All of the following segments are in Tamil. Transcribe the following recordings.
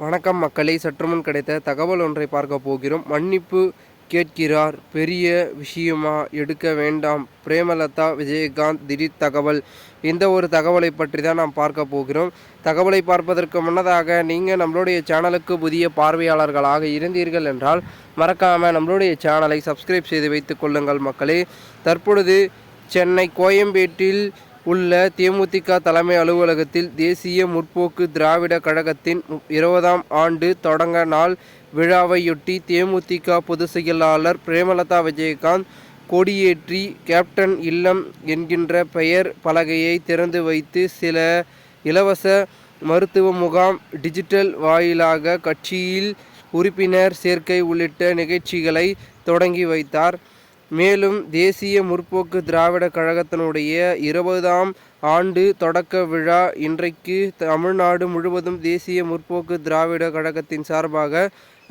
வணக்கம் மக்களே, சற்றுமுன் கிடைத்த தகவல் ஒன்றை பார்க்க போகிறோம். மன்னிப்பு கேட்கிறார், பெரிய விஷயமா எடுக்க வேண்டாம். பிரேமலதா விஜயகாந்த் திடீர் தகவல். இந்த ஒரு தகவலை பற்றி தான் நாம் பார்க்க போகிறோம். தகவலை பார்ப்பதற்கு முன்னதாக நீங்கள் நம்மளுடைய சேனலுக்கு புதிய பார்வையாளர்களாக இருந்தீர்கள் என்றால் மறக்காமல் நம்மளுடைய சேனலை சப்ஸ்கிரைப் செய்து வைத்துக் கொள்ளுங்கள் மக்களே. தற்பொழுது சென்னை கோயம்பேட்டில் உள்ள தேமுதிக தலைமை அலுவலகத்தில் தேசிய முற்போக்கு திராவிட கழகத்தின் 20ஆம் ஆண்டு தொடங்க நாள் விழாவையொட்டி தேமுதிக பொதுச் செயலாளர் பிரேமலதா விஜயகாந்த் கொடியேற்றி கேப்டன் இல்லம் என்கின்ற பெயர் பலகையை திறந்து வைத்து சில இலவச மருத்துவ முகாம், டிஜிட்டல் வாயிலாக கட்சியில் உறுப்பினர் சேர்க்கை உள்ளிட்ட நிகழ்ச்சிகளை தொடங்கி வைத்தார். மேலும் தேசிய முற்போக்கு திராவிட கழகத்தினுடைய 20ஆம் ஆண்டு தொடக்க விழா இன்றைக்கு தமிழ்நாடு முழுவதும் தேசிய முற்போக்கு திராவிட கழகத்தின் சார்பாக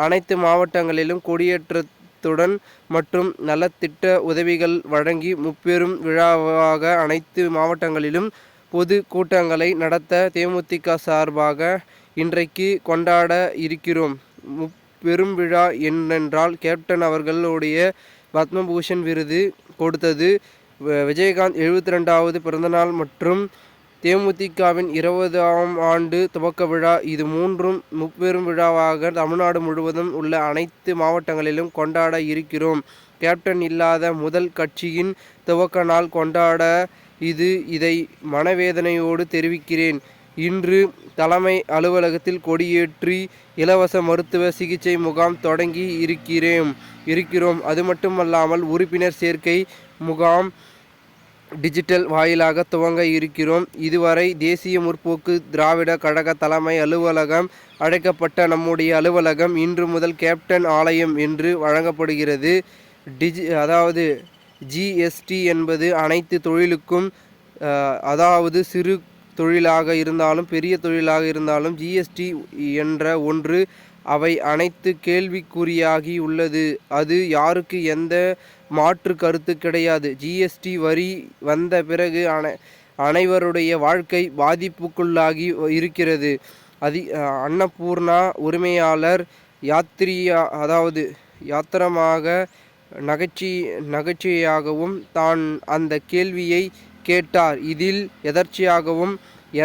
அனைத்து மாவட்டங்களிலும் கொடியேற்றத்துடன் மற்றும் நலத்திட்ட உதவிகள் வழங்கி முப்பெரும் விழாவாக அனைத்து மாவட்டங்களிலும் பொது கூட்டங்களை நடத்த தேமுதிக சார்பாக இன்றைக்கு கொண்டாட இருக்கிறோம். முப்பெரும் விழா என்னென்றால் கேப்டன் அவர்களுடைய பத்மபூஷன் விருது கொடுத்தது, விஜயகாந்த் 72வது பிறந்தநாள் மற்றும் தேமுதிகவின் 20ஆம் ஆண்டு துவக்க விழா, இது மூன்றும் முப்பெரும் விழாவாக தமிழ்நாடு முழுவதும் உள்ள அனைத்து மாவட்டங்களிலும் கொண்டாட இருக்கிறோம். கேப்டன் இல்லாத முதல் கட்சியின் துவக்க நாள் கொண்டாட இதை மனவேதனையோடு தெரிவிக்கிறேன். இன்று தலைமை அலுவலகத்தில் கொடியேற்றி இலவச மருத்துவ சிகிச்சை முகாம் தொடங்கி இருக்கிறோம். அது மட்டுமல்லாமல் உறுப்பினர் சேர்க்கை முகாம் டிஜிட்டல் வாயிலாக துவங்க இருக்கிறோம். இதுவரை தேசிய முற்போக்கு திராவிட கழக தலைமை அலுவலகம் அழைக்கப்பட்ட நம்முடைய அலுவலகம் இன்று முதல் கேப்டன் ஆலயம் என்று வழங்கப்படுகிறது. அதாவது ஜிஎஸ்டி என்பது அனைத்து தொழிலுக்கும், அதாவது சிறு தொழிலாக இருந்தாலும் பெரிய தொழிலாக இருந்தாலும் ஜிஎஸ்டி என்ற ஒன்று அவை அனைத்து கேள்விக்குறியாகி உள்ளது. அது யாருக்கு எந்த மாற்று கருத்து கிடையாது. ஜிஎஸ்டி வரி வந்த பிறகு அனைவருடைய வாழ்க்கை பாதிப்புக்குள்ளாகி இருக்கிறது. அன்னபூர்ணா உரிமையாளர் யாத்திரமாக நகைச்சுவையாகவும் தான் அந்த கேள்வியை கேட்டார். இதில் எதர்ச்சியாகவும்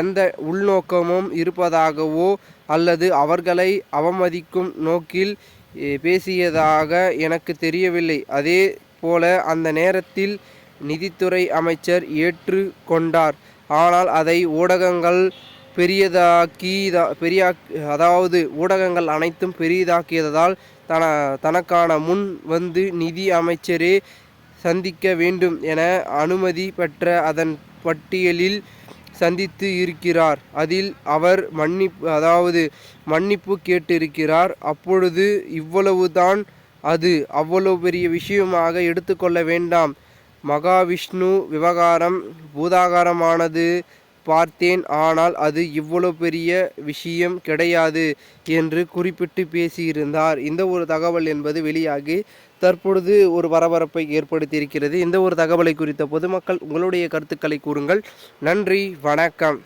எந்த உள்நோக்கமும் இருப்பதாகவோ அல்லது அவர்களை அவமதிக்கும் நோக்கில் பேசியதாக எனக்கு தெரியவில்லை. அதே போல அந்த நேரத்தில் நிதித்துறை அமைச்சர் ஏற்று கொண்டார். ஆனால் அதை ஊடகங்கள் ஊடகங்கள் அனைத்தும் பெரிதாக்கியதால் தனக்கான முன் வந்து நிதி அமைச்சரே சந்திக்க வேண்டும் என அனுமதி பெற்ற அதன் பட்டியலில் சந்தித்து இருக்கிறார். அதில் அவர் மன்னிப்பு கேட்டிருக்கிறார். அப்பொழுது இவ்வளவுதான், அது அவ்வளவு பெரிய விஷயமாக எடுத்துக்கொள்ள வேண்டாம். மகாவிஷ்ணு விவகாரம் பூதாகாரமானது பார்த்தேன், ஆனால் அது இவ்வளவு பெரிய விஷயம் கிடையாது என்று குறிப்பிட்டு பேசியிருந்தார். இந்த ஒரு தகவல் என்பது வெளியாகி தற்பொழுது ஒரு பரபரப்பை ஏற்படுத்தியிருக்கிறது. இந்த ஒரு தகவலை குறித்த பொதுமக்கள் உங்களுடைய கருத்துக்களை கூறுங்கள். நன்றி, வணக்கம்.